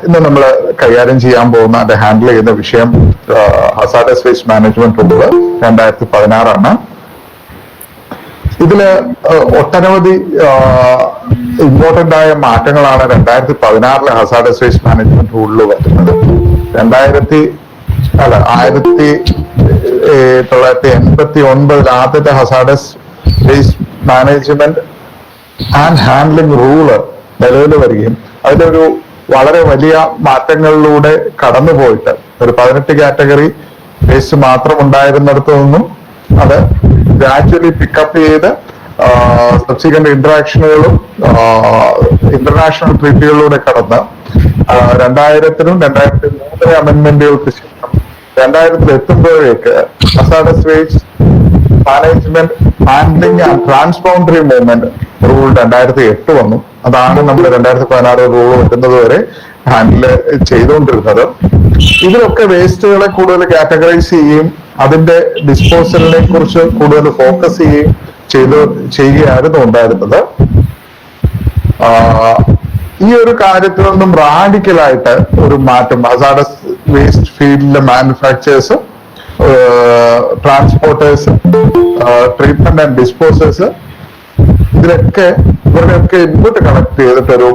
ഇന്ന് നമ്മൾ കൈകാര്യം ചെയ്യാൻ പോകുന്ന അത് ഹാൻഡിൽ ചെയ്യുന്ന വിഷയം ഹസാർഡസ് വേസ്റ്റ് മാനേജ്മെന്റ് റൂള് 2016 ഇതില് ഒട്ടനവധി ഇമ്പോർട്ടന്റ് ആയ മാറ്റങ്ങളാണ് 2016 ഹസാർഡസ് വേസ്റ്റ് മാനേജ്മെന്റ് റൂളിൽ വരുന്നത്. 1989 ആദ്യത്തെ hazardous waste management and handling rule നിലവിൽ വരികയും അതിലൊരു വളരെ വലിയ മാറ്റങ്ങളിലൂടെ കടന്നുപോയിട്ട് ഒരു 18 കാറ്റഗറി വേസ്റ്റ് മാത്രം ഉണ്ടായിരുന്നിടത്തു നിന്നും അത് ഗ്രാജുവലി പിക്കപ്പ് ചെയ്ത് സബ്സിക്വന്റ് ഇന്ററാക്ഷനുകളും ഇന്റർനാഷണൽ ട്രീറ്റികളിലൂടെ കടന്ന് 2000-നും 2003 അമെന്റ്മെന്റുകൾക്ക് ശേഷം 2000-ൽ എത്തുമ്പോഴേക്ക് hazardous waste management handling and transboundary movement rule 2008 വന്നു. അതാണ് നമ്മൾ 2016 റൂൾ വരുന്നത് വരെ ഹാൻഡിൽ ചെയ്തുകൊണ്ടിരുന്നത്. ഇതിലൊക്കെ വേസ്റ്റുകളെ കൂടുതൽ കാറ്റഗറൈസ് ചെയ്യുകയും അതിന്റെ ഡിസ്പോസലിനെ കുറിച്ച് കൂടുതൽ ഫോക്കസ് ചെയ്യുകയായിരുന്നു ഉണ്ടായിരുന്നത്. ഈ ഒരു കാര്യത്തിൽ നിന്നും റാഡിക്കലായിട്ട് ഒരു മാറ്റം ഹസാർഡസ് വേസ്റ്റ് ഫീൽഡിലെ manufacturers, transporters, treatment and disposers ഇവരുടെയൊക്കെ ഇൻപുട്ട് കണക്ട് ചെയ്തിട്ടൊരു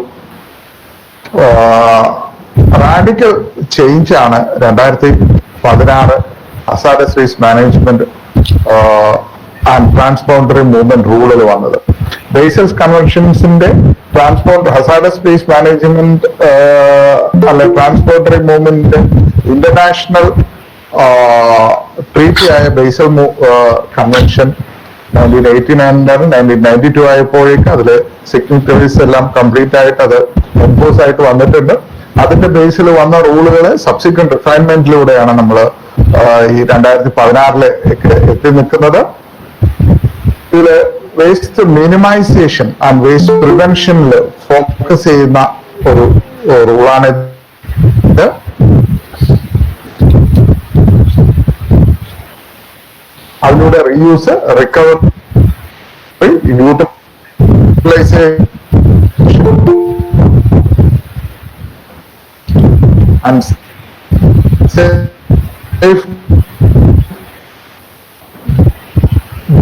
റാഡിക്കൽ ചേഞ്ച് ആണ് 2016 hazardous waste management and transboundary movement റൂളിൽ വന്നത്. ബേസൽസ് കൺവെൻഷൻസിന്റെ ഹസാർഡസ് വേസ്റ്റ് മാനേജ്മെന്റ് അല്ലെ ട്രാൻസ്ബൗണ്ടറി മൂവ്മെന്റ് ഇന്റർനാഷണൽ ട്രീറ്റി ആയ ബേസൽ കൺവെൻഷൻ 1989 1992 ആയപ്പോഴേക്ക് അതില് സിഗ്നിറ്ററീസ് എല്ലാം കംപ്ലീറ്റ് ആയിട്ട് അത് എൻഫോഴ്സ് ആയിട്ട് വന്നിട്ടുണ്ട്. അതിന്റെ ബേസിൽ വന്ന റൂളുകളെ സബ്സിക്വന്റ് റിഫൈൻമെന്റിലൂടെയാണ് നമ്മൾ ഈ 2016 എത്തി നിൽക്കുന്നത്. ഇതില് വേസ്റ്റ് മിനിമൈസേഷൻ ആൻഡ് വേസ്റ്റ് പ്രിവെൻഷനിൽ ഫോക്കസ് ചെയ്യുന്ന ഒരു റൂളാണ് ഇത്. അതിലൂടെ reuse, recovery, utilisation and safe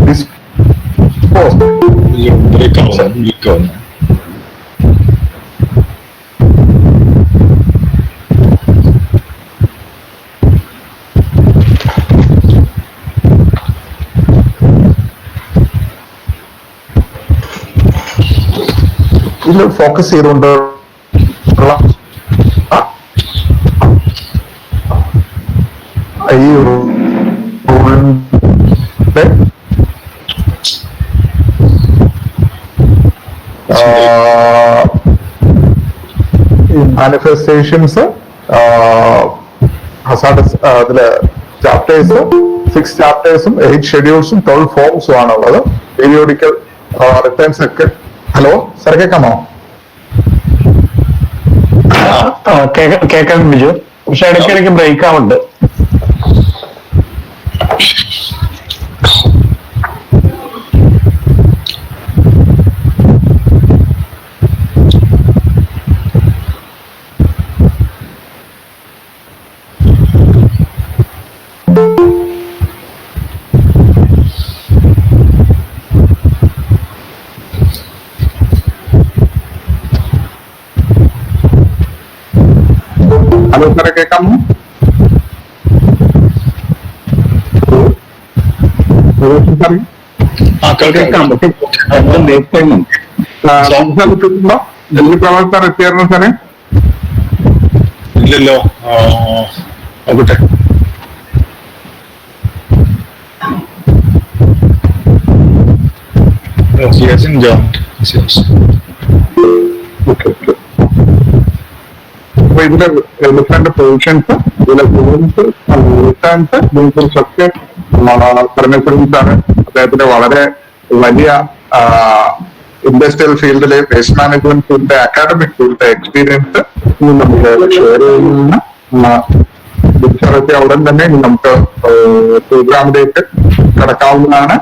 disposal. ഇതിൽ ഫോക്കസ് ചെയ്തുകൊണ്ട് ഈ റൂളിന്റെ മാനിഫെസ്റ്റേഷൻസ്, ഹസാർഡസ് അതില് ചാപ്റ്റേഴ്സ് 6 ചാപ്റ്റേഴ്സും 8 ഷെഡ്യൂൾസും 12 ഫോംസും ആണുള്ളത്. പീരിയോഡിക്കൽ റിട്ടേൺസ് ഒക്കെ. ഹലോ സാർ, കേൾക്കാമോ? കേൾക്കാൻ ബിജു, പക്ഷെ ഇടയ്ക്കിടയ്ക്ക് ബ്രേക്ക് ആവുന്നുണ്ട്. ഹലോ സാറെ, കേൾക്കാമോ? പ്രവർത്തനം എത്തിയായിരുന്നു സാറേ? ഇല്ലല്ലോ, നോക്കട്ടെ. അപ്പൊ ഇതിലെ ഡിഫറെന്റ് പൊസിഷൻസ്, ഇതിലെ റൂൾസ്, റിട്ടേൺസ്, ഇതിനെക്കുറിച്ചൊക്കെ പറഞ്ഞിട്ടുണ്ടെന്ന് സാറ് അദ്ദേഹത്തിന്റെ വളരെ വലിയ ഇൻഡസ്ട്രിയൽ ഫീൽഡിലെ വേസ്റ്റ് മാനേജ്മെന്റ് ഫീൽഡിന്റെ അക്കാഡമിക് ഫീൽഡിന്റെ എക്സ്പീരിയൻസ് നമുക്ക് ഷെയർ ചെയ്യുന്ന ഉടൻ തന്നെ നമുക്ക് പ്രോഗ്രാമിലേക്ക് കടക്കാവുന്നതാണ്.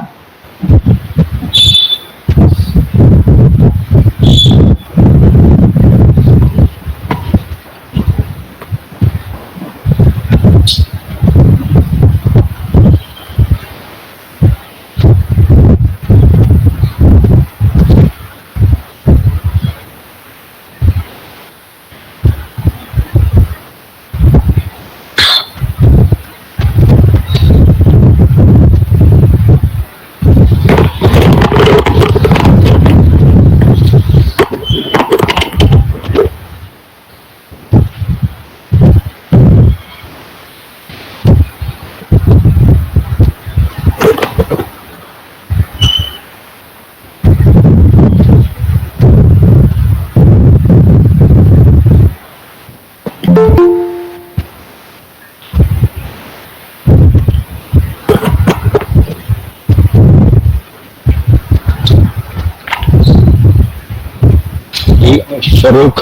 Farouk.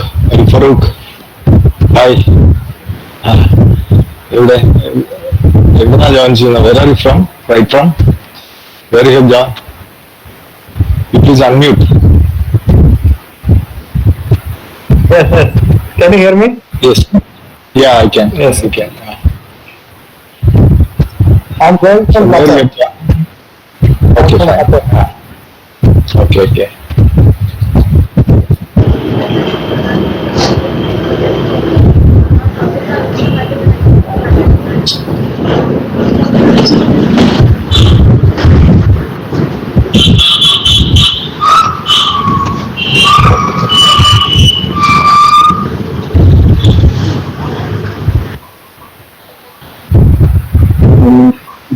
Hi. Where are you from? Right from? Where you have joined? You please unmute. Yes. Can you hear me? Yes. Yeah, I can. Yes. You can. I'm going from Where you Qatar. have joined? Okay, fine. Okay.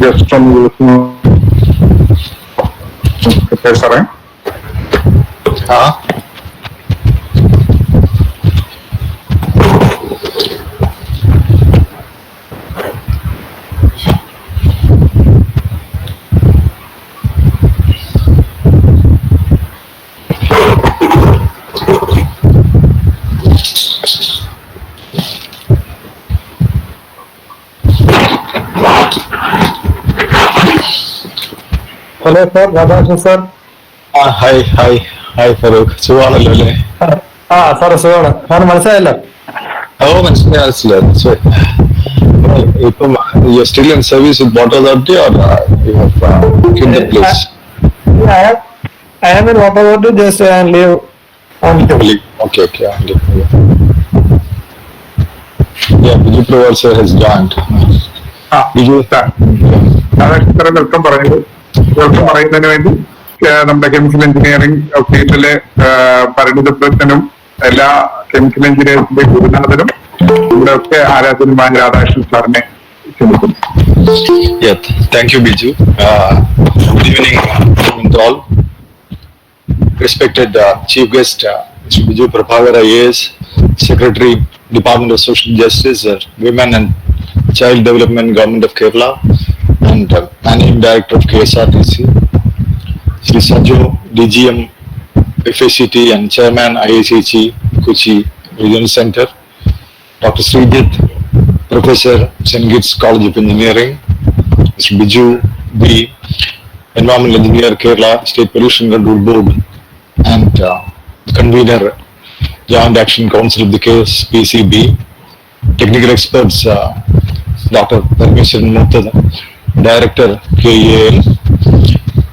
Just from സാറേ Hello, sir. Radhakrishnan, sir. Hi, Farouk. സുഖമാണല്ലോ അല്ലേ? Sir സുഖമാണ്. Sir മനസ്സിലായല്ലോ? മനസ്സിലായി. ഇപ്പം you still in service with water authority or you have quit the place? I am in water authority, just leave on leave. Okay. Yeah, Biju Professor has joined. Biju, welcome പറയുന്നതിന് വേണ്ടി നമ്മുടെ chemical engineering ഫീൽഡിലെ പരിണിതപ്രജ്ഞനും എല്ലാ chemical എഞ്ചിനീയറിംഗിന്റെ ഗുരുനാഥനും ഇവിടെ ഒക്കെ ആരാധനമായ രാധാകൃഷ്ണൻ സാറിനെ ക്ഷണിക്കുന്നു. Yeah, thank you, Biju. Good evening to all. Respected Chief Guest, Mr. Biju Prabhakar IAS, Secretary, Department of Social Justice, Women and Child Development, Government of Kerala, and Managing Director of KSRTC, Sri Sajo, DGM, FACT, and Chairman IIChE, Kochi Regional Center, Dr. Srijit, Professor, SAINTGITS College of Engineering, Mr. Biju B, Environmental Engineer, Kerala State Pollution Control Board, and Convener, Joint Action Council of the KSPCB, technical experts, Dr. Parmeshwaran Murtad, Director KEIL,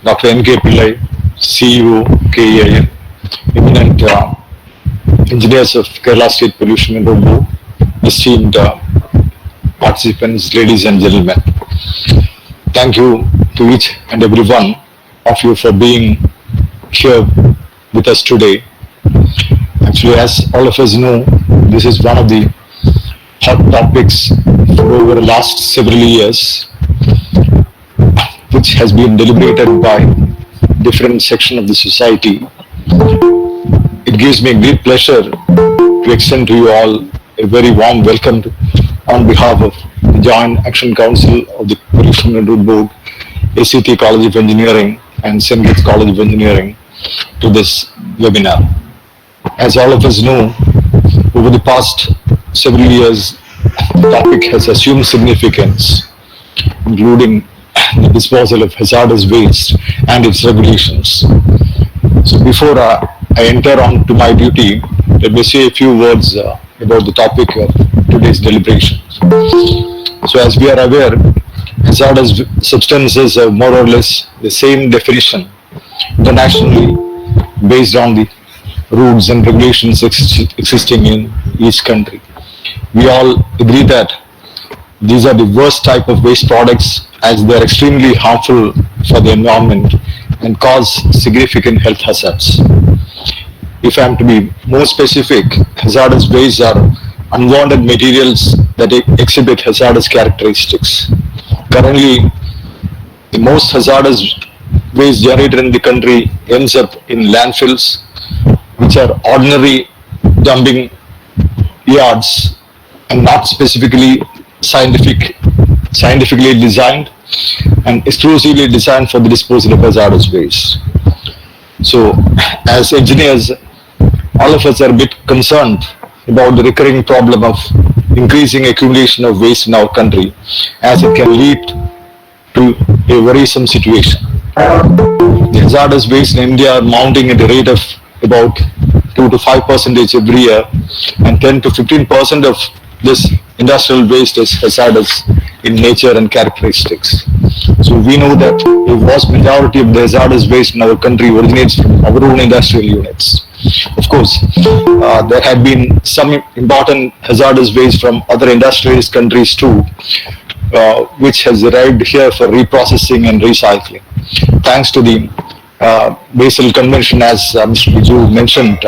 Dr. N.K. Pillai, CEO KEIL, eminent engineers of Kerala State Pollution Control Board, esteemed participants, ladies and gentlemen. Thank you to each and every one of you for being here with us today. Actually, as all of us know, this is one of the hot topics for over the last several years, which has been deliberated by different sections of the society. It gives me great pleasure to extend to you all a very warm welcome on behalf of the Joint Action Council of the Pollution Control Board, ACT College of Engineering, and SAINTGITS College of Engineering to this webinar. As all of us know, over the past several years, the topic has assumed significance, including the disposal of hazardous waste and its regulations. So before I enter on to my duty, let me say a few words about the topic of today's deliberations. So as we are aware, hazardous substances have more or less the same definition internationally based on the rules and regulations existing in each country. We all agree that these are the worst type of waste products as they are extremely harmful for the environment and cause significant health hazards. If I am to be more specific, hazardous wastes are unwanted materials that exhibit hazardous characteristics. Currently, the most hazardous waste generated in the country ends up in landfills, which are ordinary dumping yards and not specifically scientifically designed and exclusively designed for the disposal of hazardous waste. So, as engineers, all of us are a bit concerned about the recurring problem of increasing accumulation of waste in our country, as it can lead to a worrisome situation. The hazardous waste in India are mounting at a rate of about 2 to 5% every year, and 10 to 15% of this industrial waste is hazardous in nature and characteristics. So we know that a vast majority of the hazardous waste in our country originates from our own industrial units. Of course, there have been some important hazardous waste from other industrialized countries too, which has arrived here for reprocessing and recycling. Thanks to the Basel Convention, as Mr. Biju mentioned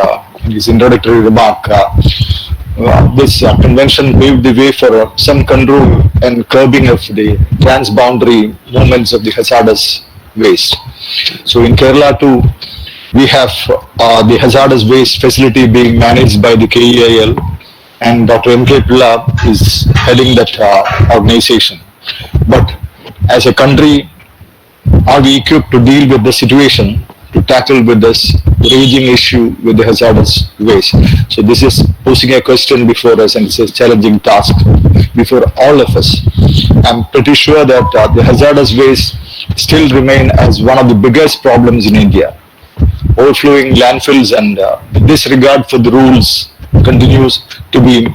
in his introductory remark, this convention paved the way for some control and curbing of the transboundary movements of the hazardous waste. So in Kerala too, we have the hazardous waste facility being managed by the KEIL, and Dr. M.K. Pilla is heading that organization. But as a country, are we equipped to deal with the situation, to tackle with this raging issue with the hazardous waste? So this is posing a question before us, and it's a challenging task before all of us. I'm pretty sure that the hazardous waste still remain as one of the biggest problems in India. Overflowing landfills and disregard for the rules continues to be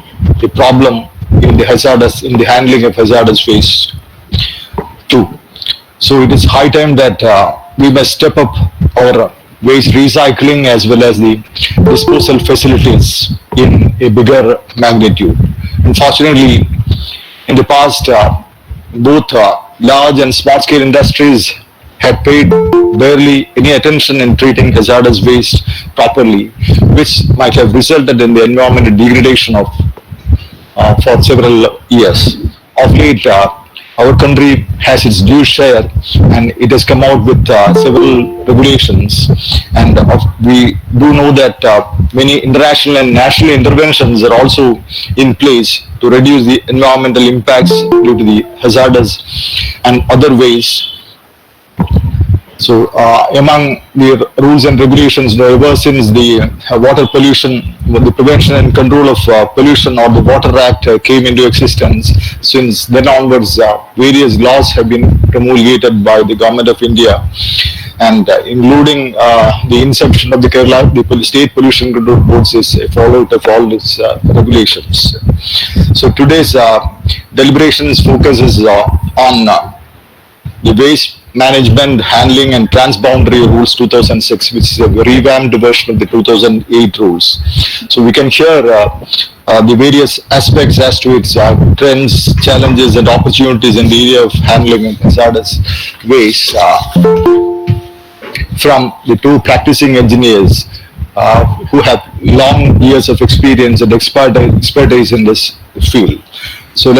a problem in the handling of hazardous waste too. So it is high time that we must step up our waste recycling as well as the disposal facilities in a bigger magnitude. Unfortunately, in the past, both large and small scale industries had paid barely any attention in treating hazardous waste properly, which might have resulted in the environmental degradation for several years. Of late, our country has its due share, and it has come out with several regulations, and we do know that many international and national interventions are also in place to reduce the environmental impacts due to the hazardous and other waste. So among the rules and regulations, ever since the water pollution, the Prevention and Control of Pollution or the Water Act came into existence, since then onwards various laws have been promulgated by the Government of India, and including the inception of the Kerala the State Pollution Control Boards is a fallout of all these regulations. So today's deliberations focuses on the waste management, handling and transboundary rules 2006, which is a revamped version of the 2008 rules. So we can hear the various aspects as to its trends, challenges and opportunities in the area of handling of hazardous waste from the two practicing engineers who have long years of experience and expertise in this field. So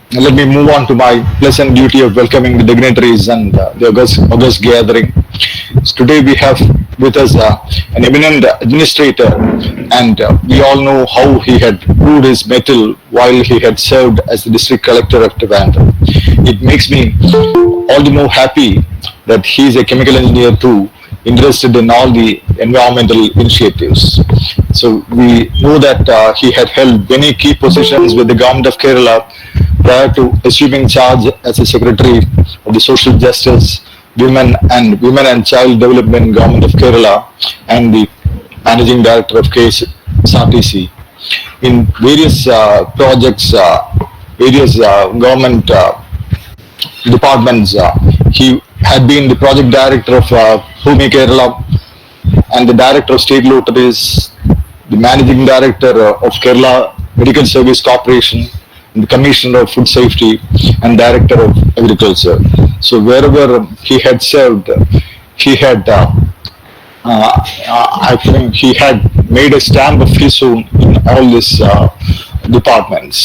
let me move on to my pleasant duty of welcoming the dignitaries and the august gathering. So today we have with us an eminent administrator, and we all know how he had proved his mettle while he had served as the district collector of Trivandrum. It makes me all the more happy that he is a chemical engineer too, interested in all the environmental initiatives. So we know that he had held many key positions with the Government of Kerala prior to assuming charge as a Secretary of the Social Justice, Women and Child Development Government of Kerala, and the Managing Director of KSRTC. In various projects, various government departments, he had been the Project Director of Bhumi Kerala and the Director of State Lotteries, the Managing Director of Kerala Medical Service Corporation, the Commissioner of Food Safety and Director of Agriculture. So wherever he had served, he had I think he had made a stamp of his own in all these departments.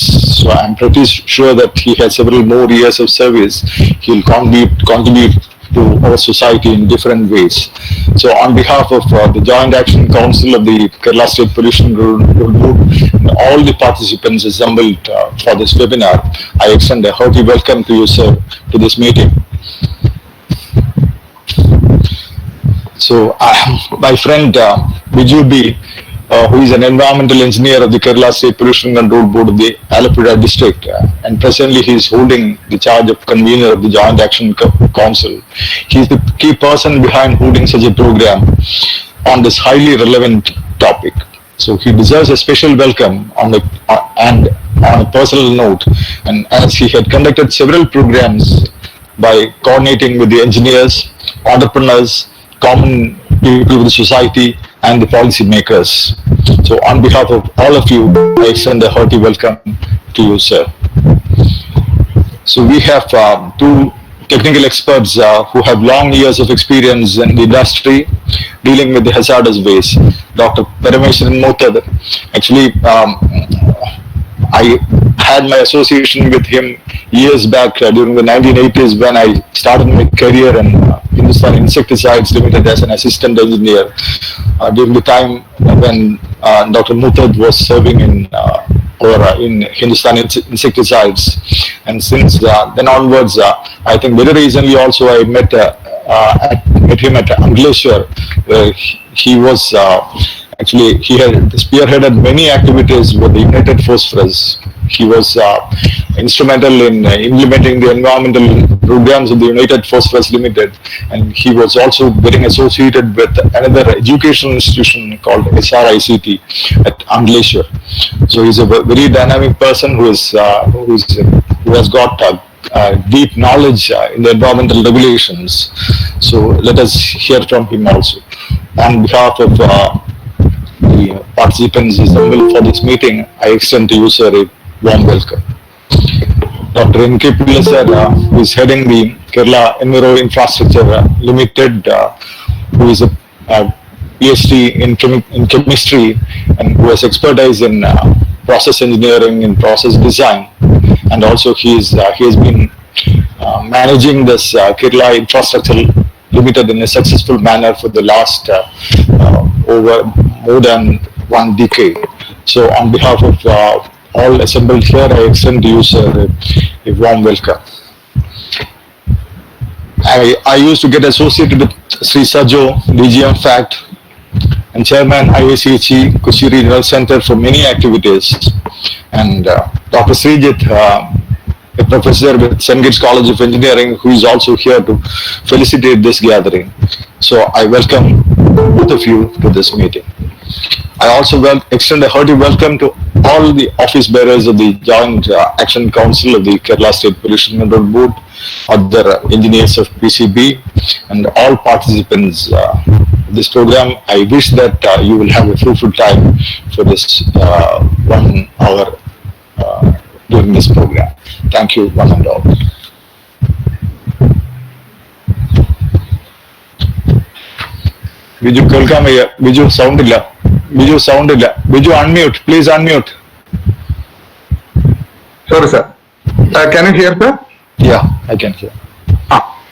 So I'm pretty sure that he has several more years of service. He'll contribute to our society in different ways. So on behalf of the Joint Action Council of the Kerala State Pollution Control Board and all the participants assembled for this webinar, I extend a hearty welcome to you, sir, to this meeting. So my friend Biju B, who is an environmental engineer of the Kerala State Pollution Control Board of the Alappuzha district, and presently he is holding the charge of convener of the Joint Action Council. He is the key person behind holding such a program on this highly relevant topic. So he deserves a special welcome and on a personal note, and as he had conducted several programs by coordinating with the engineers, entrepreneurs, common people of the society, and the policy makers. So on behalf of all of you, I extend a hearty welcome to you, sir. So we have two technical experts who have long years of experience in the industry dealing with the hazardous waste. Dr. Parameshwaran Motad, actually I had my association with him years back during the 1980s when I started my career in Hindustan Insecticides Limited as an assistant engineer during the time when Dr. Mutad was serving in Hindustan Insecticides, and since then onwards, I think very recently also I met him at Angleshwar, where he was actually he had spearheaded many activities with the United Phosphorus. He was instrumental in implementing the environmental programs of the United Phosphorus Limited, and he was also getting associated with another educational institution called SRICT at Angleshwar. So he's a very dynamic person who has got deep knowledge in the environmental regulations. So let us hear from him also. On behalf of the participants assembled for this meeting, I extend to you, sir, a warm welcome. Dr. N.K. Pilla, sir, who is heading the Kerala Enviro Infrastructure Limited, who is a PhD in chemistry and who has expertise in process engineering and process design, and also he has been managing this Kerala Infrastructure Limited in a successful manner for the last over more than 1 decade. So on behalf of all assembled here, I extend to you, sir, a warm welcome. I used to get associated with Sri Sajo, DGM Fact, and Chairman IIChE Kochi Regional Center for many activities, and Dr. Srijit, a professor with SAINTGITS College of Engineering, who is also here to felicitate this gathering. So I welcome both of you to this meeting. I also extend a hearty welcome to all the office bearers of the Joint Action Council of the Kerala State Pollution Control Board, other engineers of PCB, and all participants of this program. I wish that you will have a fruitful time for this 1 hour during this program. Thank you, one and all. Biju, welcome here. Biju, sound illa. Biju, sound illa. Biju, unmute. Please unmute. Sorry, sir. Can you hear, sir? Yeah, I can hear.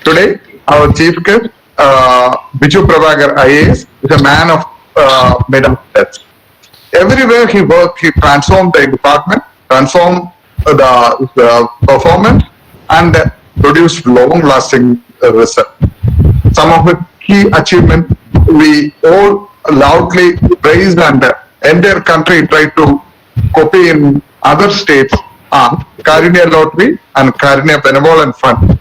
Today, our chief guest, Biju Prabhakar IAS, is a man of made steps. Everywhere he worked, he transformed the department, transformed the performance, and produced long-lasting results. Some of the key achievements we all loudly praised, and the entire country tried to copy in other states are Karunya Lottery and Karunya Benevolent Fund.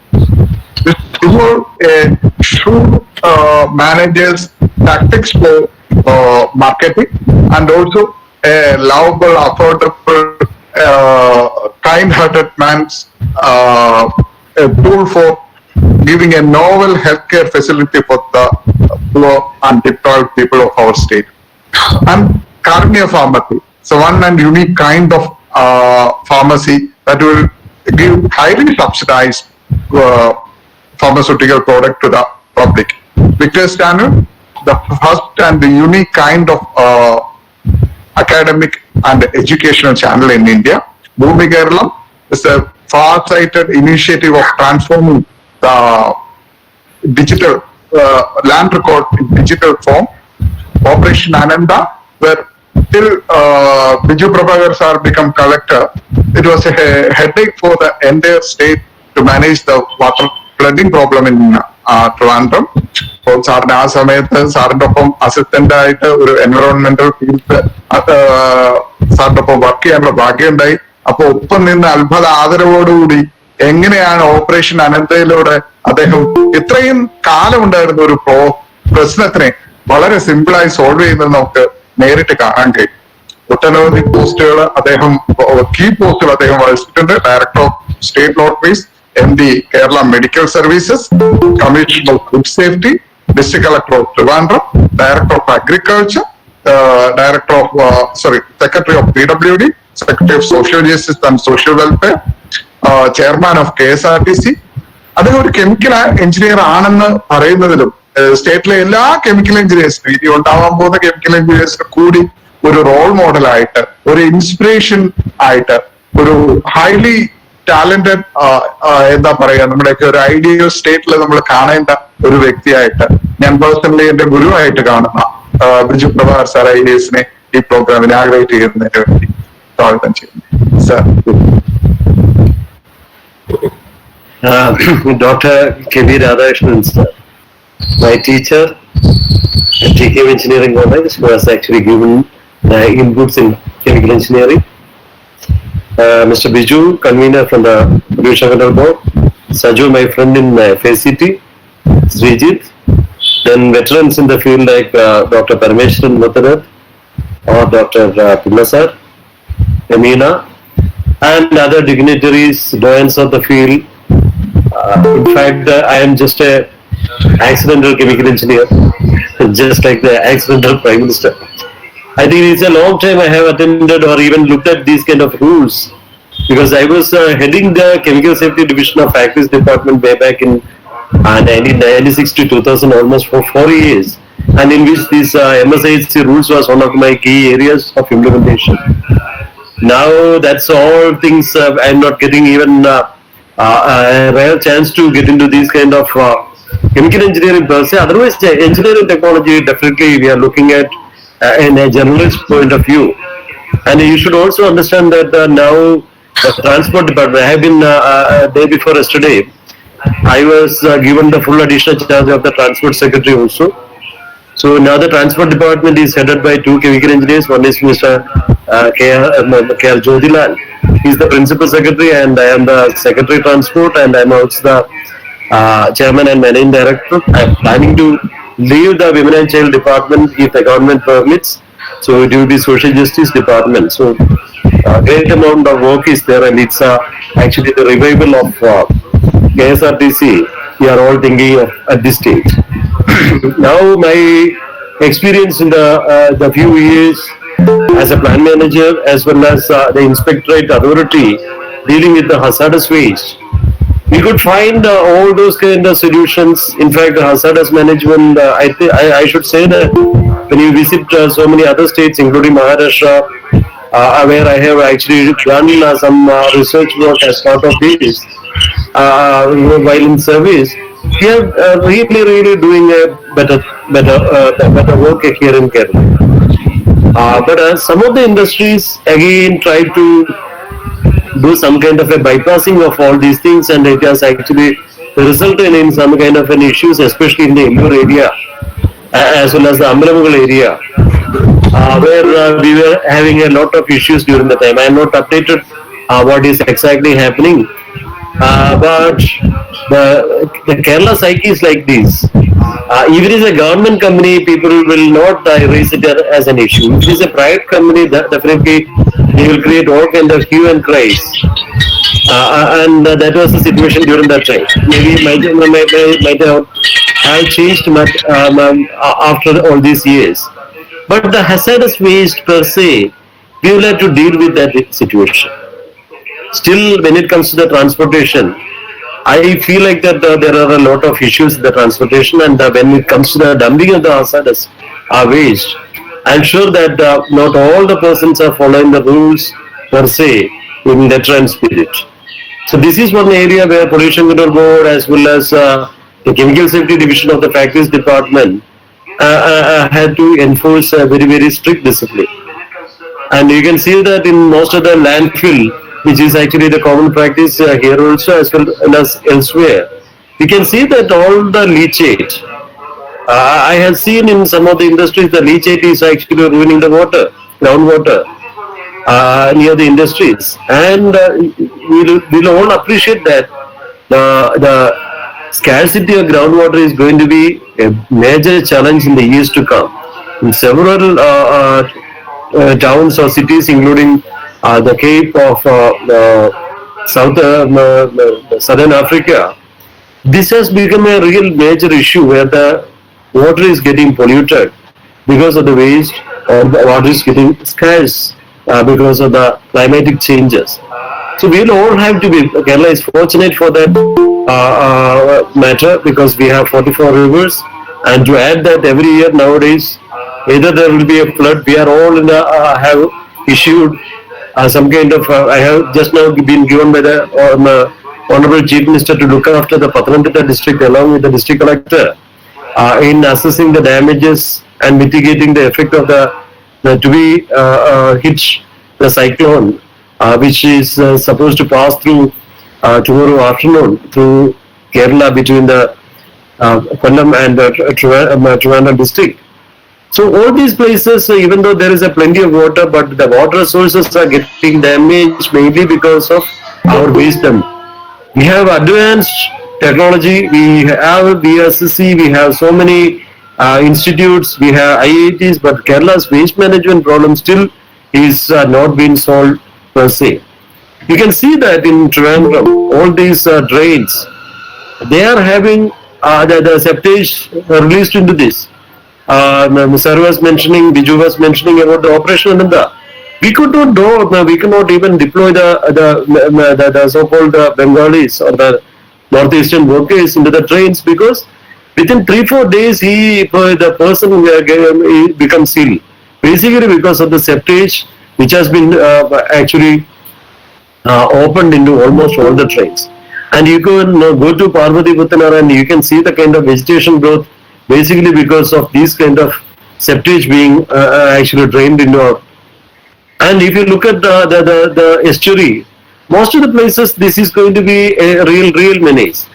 This involve a shrewd manager's tactics for marketing, and also a lovable, affordable, kind-hearted man's a tool for giving a novel healthcare facility for the poor and deprived people of our state. And Karunya Pharmacy, so one and unique kind of pharmacy that will give highly subsidized pharmaceutical product to the public. Victor Standard, the first and the unique kind of academic and educational channel in India. Bhumi Kerala is a far-sighted initiative of transforming the digital land record in digital form. Operation Ananda, where till Biju Prabhakar sir become collector, it was a headache for the entire state to manage the water flooding problem in Trivandrum. അപ്പോൾ സാറിന് ആ സമയത്ത് സാറിന്റെ ഒപ്പം assistant ആയിട്ട് ഒരു environmental field സാറിന്റെ ഒപ്പം വർക്ക് ചെയ്യാനുള്ള ഭാഗ്യമുണ്ടായി. അപ്പൊ ഒപ്പം നിന്ന് അത്ഭുത ആദരവോടുകൂടി എങ്ങനെയാണ് ഓപ്പറേഷൻ അനന്തയിലൂടെ അദ്ദേഹം ഇത്രയും കാലം ഉണ്ടായിരുന്ന ഒരു പ്രശ്നത്തിനെ വളരെ സിമ്പിളായി സോൾവ് ചെയ്യുന്നത് നമുക്ക് നേരിട്ട് കാണാൻ കഴിയും. ഒട്ടനവധി പോസ്റ്റുകൾ അദ്ദേഹം കീ പോസ്റ്റുകൾ അദ്ദേഹം വഹിച്ചിട്ടുണ്ട്. Director of state lotteries, MD Kerala medical services, commissioner of food safety, district collector of Trivandrum, director of agriculture, director of secretary of PWD, secretary of social justice and social welfare, chairman of KSRTC. അദ്ദേഹം ഒരു chemical engineer ആണെന്ന് പറയുന്നതിലും സ്റ്റേറ്റിലെ എല്ലാ chemical എഞ്ചിനീയേഴ്സിനും ഇനി ഉണ്ടാവാൻ പോകുന്ന chemical എഞ്ചിനീയേഴ്സിന് കൂടി ഒരു role മോഡലായിട്ട്, ഒരു ഇൻസ്പിറേഷൻ ആയിട്ട്, ഒരു ഹൈലി ടാലന്റഡ് എന്താ പറയാ നമ്മുടെയൊക്കെ ഒരു ഐഡിയൽ സ്റ്റേറ്റിൽ നമ്മൾ കാണേണ്ട ഒരു വ്യക്തിയായിട്ട് ഞാൻ പേഴ്സണലി എന്റെ ഗുരുവായിട്ട് കാണുന്ന ബിജു പ്രഭാകർ സാർ IASനെ ഈ പ്രോഗ്രാം ഇനാഗ്രേറ്റ് ചെയ്യുന്നതിന് വേണ്ടി സ്വാഗതം ചെയ്യുന്നു sir. Dr. K.V. Radhakrishnan, sir, my teacher at TKM Engineering College, who has actually given inputs in chemical engineering. Mr. Biju, convener from the Pollution Control Board. Saju, my friend in FACT. Srijit. Then veterans in the field like Dr. Parameshwaran Muttarath or Dr. Pillasar, Amina, and other dignitaries, doyens of the field. In fact, I am just a accidental chemical engineer, just like the accidental Prime Minister. I think it's a long time I have attended or even looked at these kind of rules, because I was heading the Chemical Safety Division of Factories Department way back in 1996 to 2000, almost for 4 years, and in which these MSIHC rules was one of my key areas of implementation. Now that's all things I'm not getting even a rare chance to get into these kind of chemical engineering per se. Otherwise, engineering technology definitely we are looking at in a generalist point of view. And you should also understand that now the transport department, I have been day before yesterday, I was given the full additional charge of the transport secretary also. So now the transport department is headed by 2 chemical engineers. One is Mr. K.R. Jodilal. He is the principal secretary and I am the secretary transport, and I am also the chairman and managing director. I am planning to leave the women and child department if the government permits. So it will be social justice department. So a great amount of work is there, and it's actually the revival of KSRTC we are all thinking of at this stage. Now my experience in the few years as a plant manager as well as the inspectorate authority dealing with the hazardous waste, we could find all those kind of solutions. In fact, hazardous management, I should say that when you visit so many other states, including Maharashtra, where I have actually done some research work as part of this, while in service, we are really doing a better work here in Kerala. But some of the industries again try to do some kind of a bypassing of all these things, and it has actually resulted in some kind of an issues, especially in the Ellur area as well as the Amalamugal area, where we were having a lot of issues during the time. I am not updated what is exactly happening, but the Kerala psyche is like this. If it is a government company, people will not raise it as an issue. If it is a private company, definitely they will create all kind of hue and cries. And that was the situation during that time. Maybe might have changed much after all these years. But the hazardous waste per se, we will have to deal with that situation. Still, when it comes to the transportation, I feel like that there are a lot of issues in the transportation, and when it comes to the dumping of the hazardous waste, I'm sure that not all the persons are following the rules per se in letter and spirit. So this is one area where Pollution Control Board as well as the Chemical Safety Division of the Factories Department had to enforce a very strict discipline. And you can see that in most of the landfill, which is actually the common practice here also as well as elsewhere, we can see that all the leachate, I have seen in some of the industries the leachate is actually ruining the water, groundwater, near the industries, and we'll all appreciate that the scarcity of groundwater is going to be a major challenge in the years to come. In several towns or cities, including the Cape of Southern Africa, this has become a real major issue where the water is getting polluted because of the waste, or the water is getting scarce because of the climatic changes. So we'll all have to be, Kerala is fortunate for that matter because we have 44 rivers, and to add that every year nowadays, either there will be a flood, we are all in the, have issued some kind of, I have just now been given by the Honorable Chief Minister to look after the Pathanamthitta district along with the district collector in assessing the damages and mitigating the effect of the to be hit the cyclone which is supposed to pass through tomorrow afternoon through Kerala between the Kollam and Trivandrum district. So all these places, even though there is a plenty of water, but the water sources are getting damaged mainly because of our wisdom. We have advanced technology, we have BSC, we have so many institutes, we have IITs, but Kerala's waste management problem still is not being solved per se. You can see that in Trivandrum, all these drains, they are having the septage released into this. Sir was mentioning, Biju was mentioning about the operation Ananda. We could not do, we cannot even deploy the so-called Bengalis or the northeastern workers into the trains because within 3-4 days the person becomes ill. Basically because of the septage which has been actually opened into almost all the trains. And you can go to Parvati Puttanara and you can see the kind of vegetation growth basically because of these kind of septage being actually drained into our. And if you look at the estuary, most of the places this is going to be a real menace.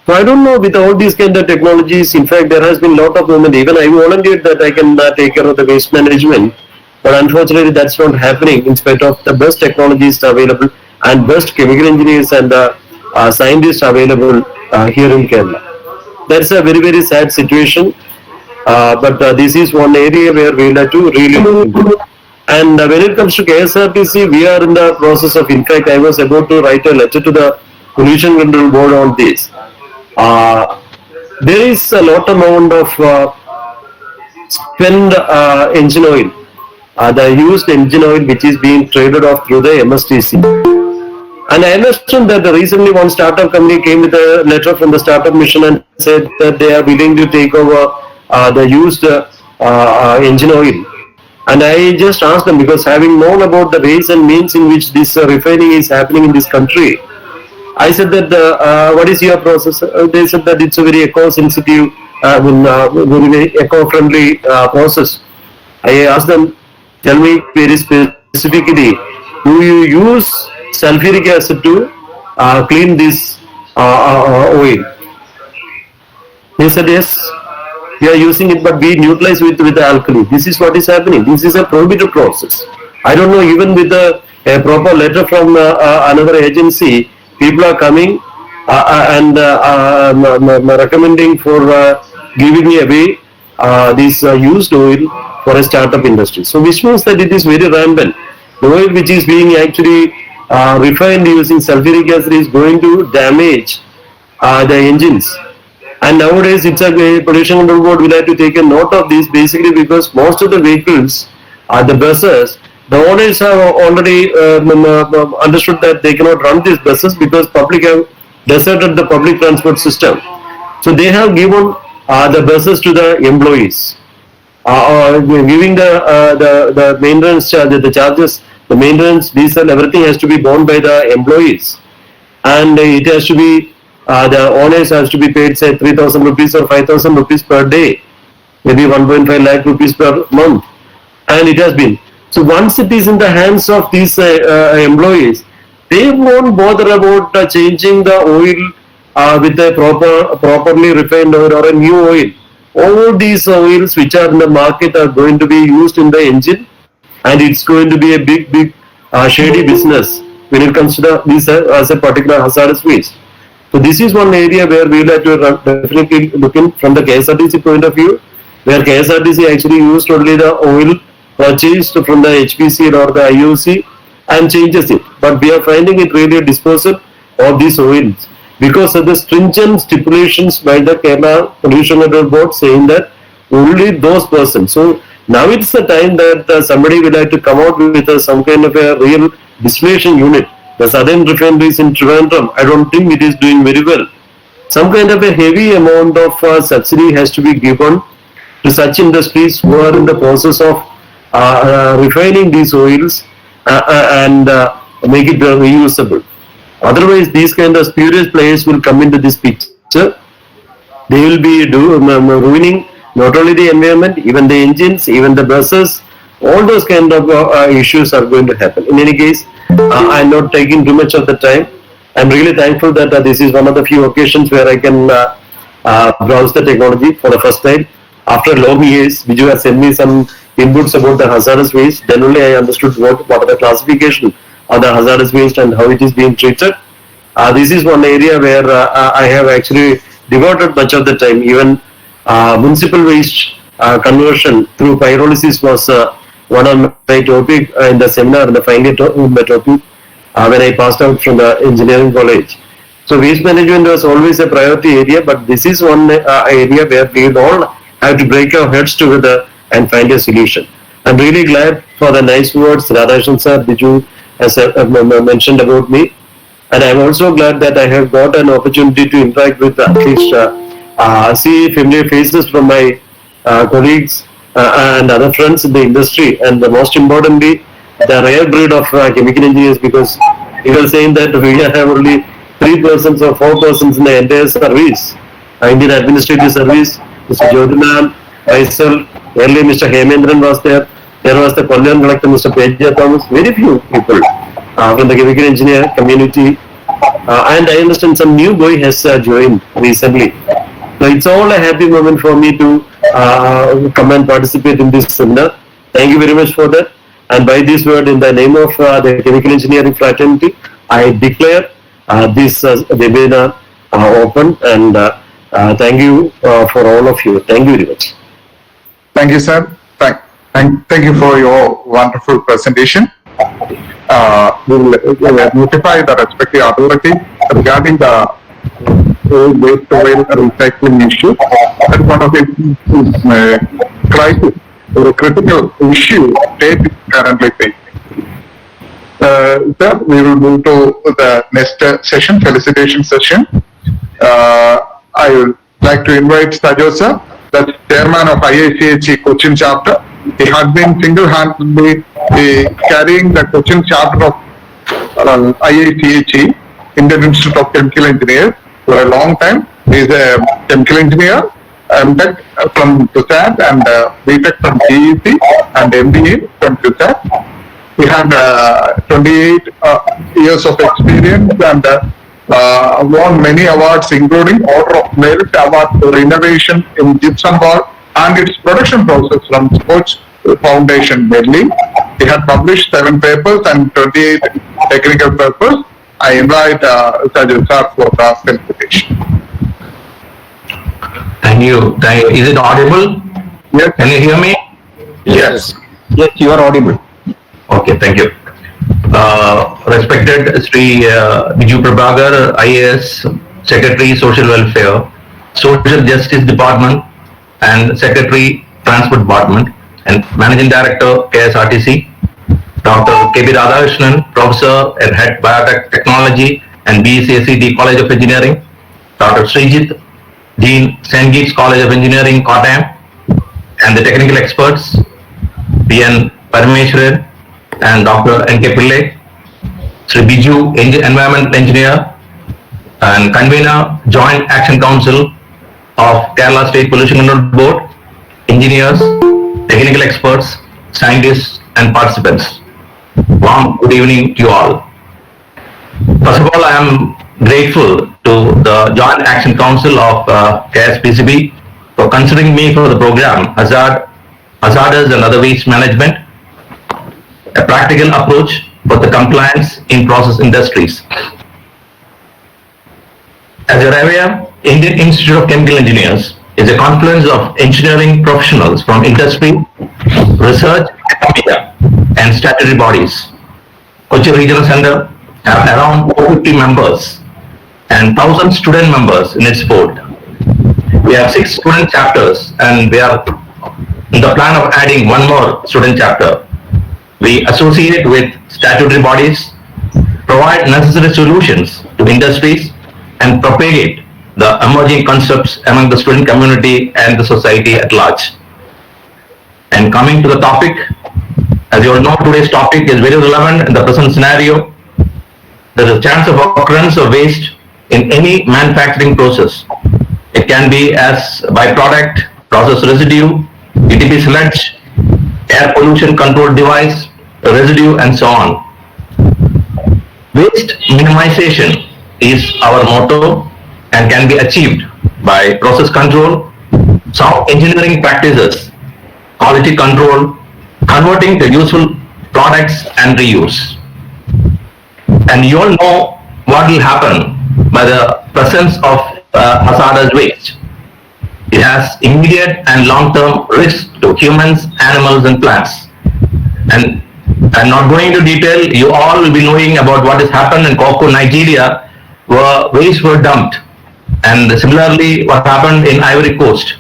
So I don't know, with all these kind of technologies, in fact there has been a lot of movement. Even I volunteered that I can take care of the waste management, but unfortunately that's not happening in spite of the best technologies available and best chemical engineers and scientists available here in Kerala. That's a very sad situation, but this is one area where we have to really improve. And when it comes to KSRTC, we are in the process of, in fact, I was about to write a letter to the Pollution Control Board on this. There is a lot amount of spent engine oil, the used engine oil which is being traded off through the MSTC. And I understand that recently one startup company came with a letter from the startup mission and said that they are willing to take over the used engine oil. And I just asked them, because having known about the ways and means in which this refining is happening in this country, I said that what is your process? They said that it's a very eco-sensitive, very eco-friendly process. I asked them, tell me very specifically, do you use sulfuric acid to clean this oil? They said yes, we are using it, but we neutralize with the alkali. This is what is happening. This is a prohibited process. I don't know, even with a proper letter from another agency, people are coming and recommending for giving away this used oil for a startup industry. So which means that it is very rampant. The oil which is being actually refined using sulfuric acid is going to damage the engines. And nowadays it's a Pollution Control Board will have to take a note of this, basically because most of the vehicles, the buses, the owners have already understood that they cannot run these buses because public have deserted the public transport system. So they have given the buses to the employees, giving the maintenance charges, the charges, the maintenance, diesel, everything has to be borne by the employees, and it has to be the owners has to be paid, say 3,000 rupees or 5,000 rupees per day, maybe 1.5 lakh rupees per month, and it has been. So once it is in the hands of these employees, they won't bother about changing the oil with a properly refined oil or a new oil. All these oils which are in the market are going to be used in the engine, and it's going to be a big shady business when it comes to this as a particular hazardous waste. So this is one area where we will have to definitely look in from the KSRTC point of view, where KSRTC actually used only the oil purchased from the HPCL or the IOC and changes it. But we are finding it really a disposal of these oils because of the stringent stipulations by the Kerala Pollution Control Board saying that only those persons. So now it's the time that somebody will have to come out with some kind of a real distillation unit. The southern refineries in Trivandrum, I don't think it is doing very well. Some kind of a heavy amount of subsidy has to be given to such industries who are in the process of refining these oils and make it reusable. Otherwise, these kind of spurious players will come into this picture. They will be ruining not only the environment, even the engines, even the buses. All those kind of issues are going to happen. In any case, I'm not taking too much of the time. I'm really thankful that this is one of the few occasions where I can browse the technology for the first time. After long years, Viju has sent me some inputs about the hazardous waste. Then only I understood what are the classification of the hazardous waste and how it is being treated. This is one area where I have actually devoted much of the time. Even municipal waste conversion through pyrolysis was one of my topic in the seminar, in the final topic when I passed out from the engineering college. So waste management was always a priority area, but this is one area where we all have to break our heads together and find a solution. I'm really glad for the nice words Radhakrishnan sir, Biju has mentioned about me, and I'm also glad that I have got an opportunity to interact with at least see familiar faces from my colleagues and other friends in the industry, and the most importantly, the rare breed of chemical engineers, because you were saying that we have only 3 persons or 4 persons in the entire service, Indian Administrative Service. Mr. Jyotinan, myself, earlier Mr. Hemendran was there. There was the Kolyan collector, Mr. Peja Thomas. Very few people from the chemical engineer community, and I understand some new boy has joined recently. So it's all a happy moment for me to come and participate in this seminar. Thank you very much for that. And by this word, in the name of the chemical engineering fraternity, I declare this webinar open, and thank you for all of you. Thank you very much. Thank you, sir. Thank you for your wonderful presentation. We will notify the respective authority regarding the waste oil recycling issue. That's one of the crisis or a critical issue state is currently facing. Sir, we will move to the next session, felicitation session. I would like to invite Sajo sir, the chairman of IIChE Cochin chapter. He has been single-handedly carrying the Cochin chapter of IIChE, Indian Institute of Chemical Engineers, for a long time. He is a chemical engineer, MTech from CUSAT and BTech from GEC and MBA from CUSAT. He had 28 years of experience and won many awards, including Order of Merit Award for Innovation in Gypsum Board and its production process from Sports Foundation, Delhi. He had published 7 papers and 28 technical papers. I invite Sajid sir for the presentation. Thank you. Is it audible? Yes. Can you hear me? Yes. Yes, you are audible. Okay, thank you. Respected Sri Biju Prabhakar, IAS, Secretary Social Welfare, Social Justice Department, and Secretary Transport Department, and Managing Director KSRTC, Dr. KB Radhakrishnan, Professor at Head Biotech Technology and BCSCD College of Engineering, Dr. Srijit, Dean, SAINTGITS College of Engineering, Kottayam, and the technical experts, PN Parameshwaran and Dr. NK Pillai, Sri Biju, Environmental Engineer and Convener, Joint Action Council of Kerala State Pollution Control Board, engineers, technical experts, scientists, and participants. Warm good evening to you all. First of all, I am grateful to the Joint Action Council of KSPCB for considering me for the program Hazardous and Other Waste Management, a practical approach for the compliance in process industries. As you're aware, Indian Institute of Chemical Engineers is a confluence of engineering professionals from industry, research, academia, and statutory bodies. Kochi Regional Center have around 450 members and 1,000 student members in its board. We have 6 student chapters and we are in the plan of adding one more student chapter. We associate with statutory bodies, provide necessary solutions to industries, and propagate the emerging concepts among the student community and the society at large. And coming to the topic, as you all know, today's topic is very relevant in the present scenario. There is a chance of occurrence of waste in any manufacturing process. It can be as byproduct, process residue, ETP sludge, air pollution control device, residue, and so on. Waste minimization is our motto and can be achieved by process control, sound engineering practices, quality control, converting to useful products and reuse. And you all know what will happen by the presence of hazardous waste. It has immediate and long-term risks to humans, animals, and plants. And I'm not going into detail. You all will be knowing about what has happened in Koko, Nigeria, where waste were dumped. And similarly, what happened in Ivory Coast.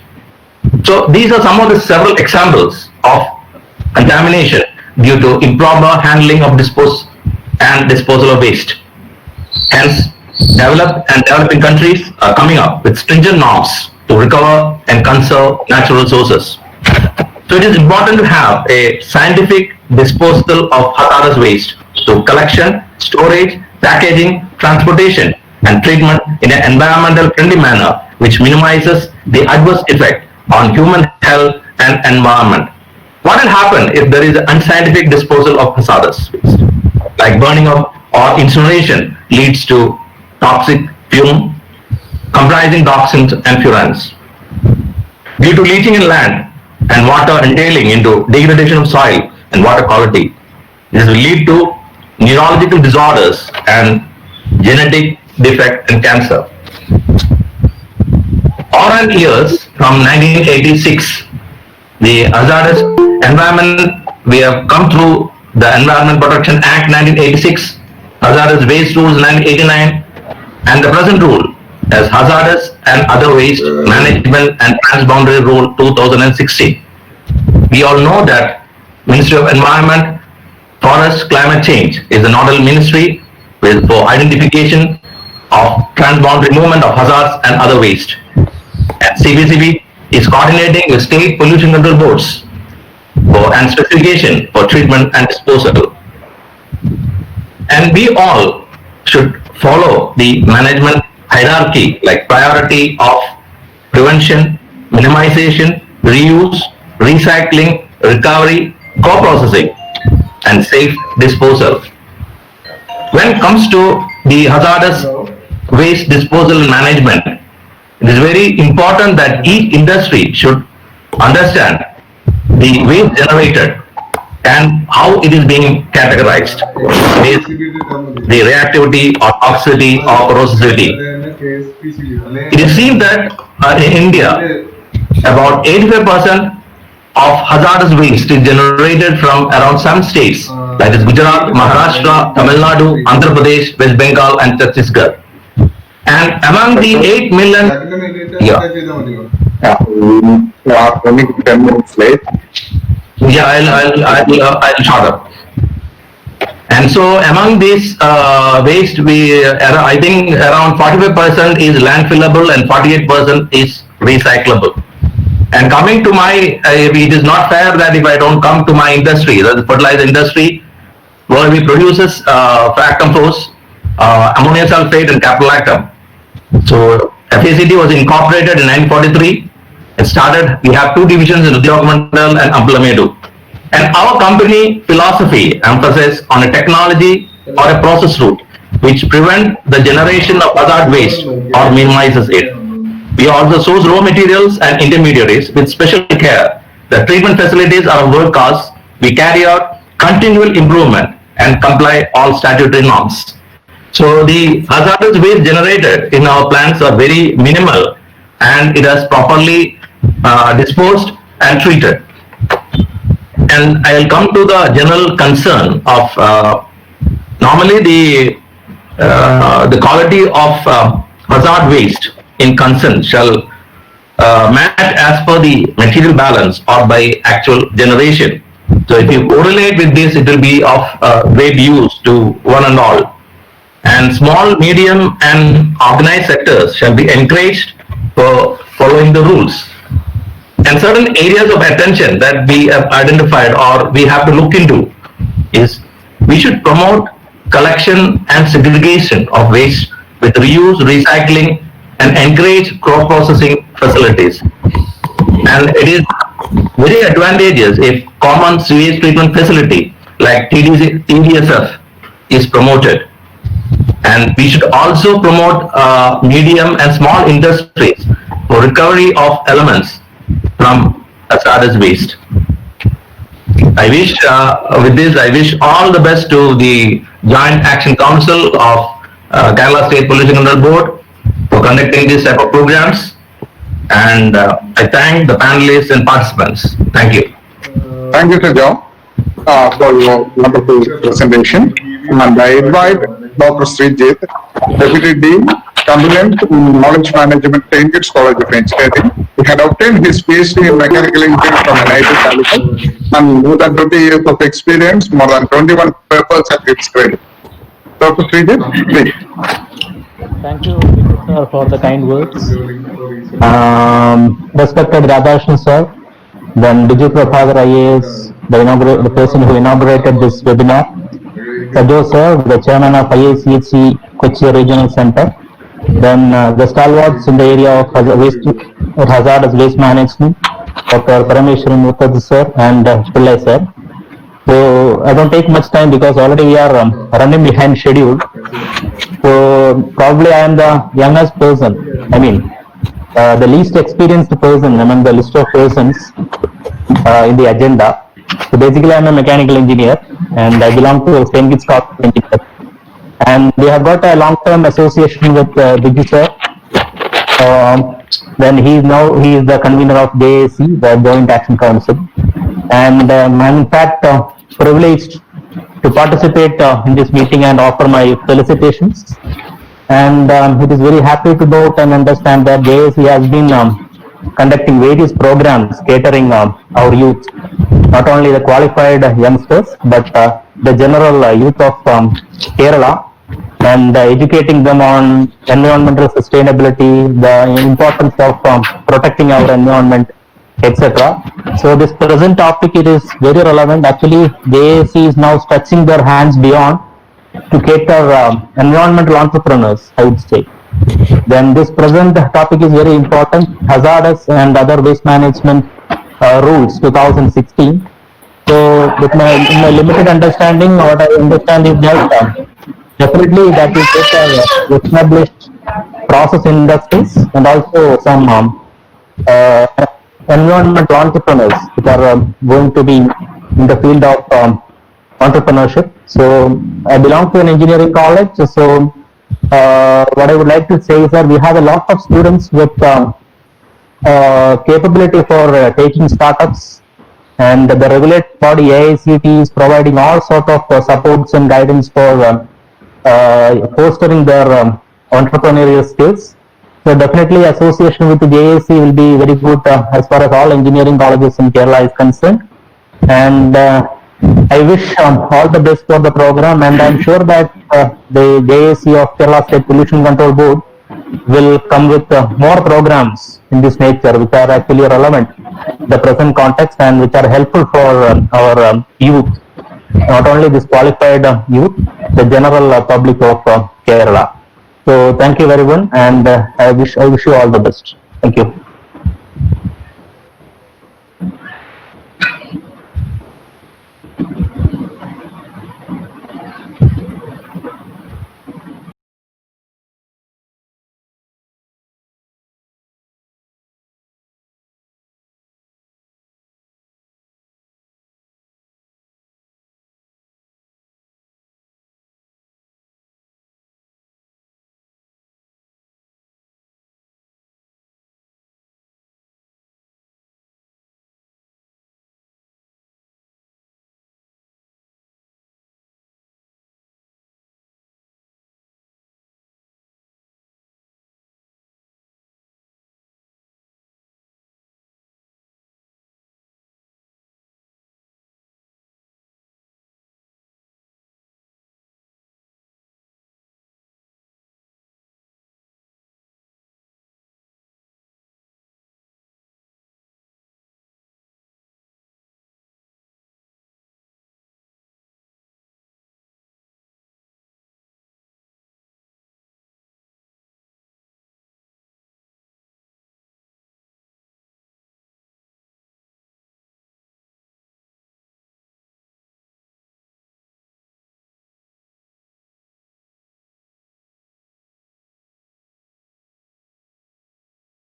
So these are some of the several examples of contamination due to improper handling of disposal of waste. Hence, developed and developing countries are coming up with stringent norms to recover and conserve natural sources. So it is important to have a scientific disposal of hazardous waste through collection, storage, packaging, transportation, and treatment in an environmental friendly manner which minimizes the adverse effect on human health and environment. What will happen if there is an unscientific disposal of hazardous waste? Like burning up or incineration leads to toxic fume comprising toxins and furans. Due to leaching in land and water entailing into degradation of soil and water quality, this will lead to neurological disorders and genetic defect and cancer. Oral years from 1986, the hazardous environment, we have come through the Environment Protection Act 1986, Hazardous Waste Rules 1989, and the present rule as Hazardous and Other Waste Management and Transboundary Rule 2016. We all know that Ministry of Environment, Forest, Climate Change is the nodal ministry for identification of transboundary movement of hazards and other waste. And CPCB is coordinating with state pollution control boards and specification for treatment and disposal. And we all should follow the management hierarchy like priority of prevention, minimization, reuse, recycling, recovery, co-processing, and safe disposal. When it comes to the hazardous waste disposal and management, it is very important that each industry should understand the waste generated and how it is being categorized based the reactivity or toxicity or corrosivity. It is seen that in India, about 85% of hazardous waste is generated from around some states, that is Gujarat, Maharashtra, Tamil Nadu, Andhra Pradesh, West Bengal, and Chhattisgarh. And among the 8 million, We are running 10 minutes late. I'll shut up. And so among these waste, I think around 45% is landfillable and 48% is recyclable. And coming to my, it is not fair that if I don't come to my industry, the fertilizer industry, where we produces frac compost, ammonium sulfate and caprolactam. So FACT was incorporated in 1943. It started, we have 2 divisions in Udyogmandal and Ambalamedu. And our company philosophy emphasizes on a technology or a process route which prevent the generation of hazard waste or minimizes it. We also source raw materials and intermediaries with special care. The treatment facilities are world class. We carry out continual improvement and comply all statutory norms. So the hazardous waste generated in our plants are very minimal, and it is properly disposed and treated. And I will come to the general concern of normally the quality of hazard waste in concern shall match as per the material balance or by actual generation. So if you correlate with this, it will be of great use to one and all. And small, medium and organized sectors shall be encouraged for following the rules. And certain areas of attention that we have identified or we have to look into is we should promote collection and segregation of waste with reuse, recycling and encourage cross-processing facilities. And it is very advantageous if common sewage treatment facility like TDSF is promoted. And we should also promote medium and small industries for recovery of elements from hazardous waste. I wish, with this, I wish all the best to the Joint Action Council of Kerala State Pollution Control Board for conducting this type of programs. And I thank the panelists and participants. Thank you. Thank you, Sir John, for your wonderful presentation. And I invite Dr. Srijit, Deputy Dean, Consultant in Knowledge Management, SAINTGITS College of Engineering. He had obtained his PhD in Mechanical Engineering from IIT Calicut and more than 20 years of experience, more than 21 papers at its credit. Dr. Srijit, please. Thank you, sir, for the kind words. Respected Radhakrishnan sir, then Biju Prabhakar IAS, the person who inaugurated this webinar, Sajjo sir, the chairman of IIChE Kochi Regional Center, then the stalwarts in the area of hazardous waste management, Dr. Parameshwaran Mukherjee sir and Pillai sir. So I don't take much time because already we are running behind schedule. So probably I am the youngest person, the least experienced person among the list of persons in the agenda. So basically I am a mechanical engineer and I belong to SAINTGITS College of Engineering. And we have got a long-term association with Biju sir. Then he is the convener of JAC, the Joint Action Council. And I'm in fact privileged to participate in this meeting and offer my felicitations. And it is very happy to note and understand that JAC has been conducting various programs catering our youth, not only the qualified youngsters, but the general youth of Kerala, and educating them on environmental sustainability, the importance of protecting our environment, etc. So this present topic, it is very relevant. Actually, JAC is now stretching their hands beyond to cater environmental entrepreneurs, I would say. Then this present topic is very important, hazardous and other waste management rules 2016. So with my limited understanding, what I understand is that definitely that will take established process industries and also some environmental entrepreneurs which are going to be in the field of entrepreneurship. So I belong to an engineering college. So what I would like to say is that we have a lot of students with capability for taking startups, and the regulatory body IICTE is providing all sort of supports and guidance for fostering their entrepreneurial skills. So definitely association with the JAC will be very good as far as all engineering colleges in Kerala is concerned. And I wish all the best for the program, and I'm sure that the JAC of Kerala State Pollution Control Board will come with more programs in this nature which are actually relevant to the present context and which are helpful for our youth, not only this qualified youth, the general public of Kerala. So thank you everyone, and I wish you all the best. Thank you.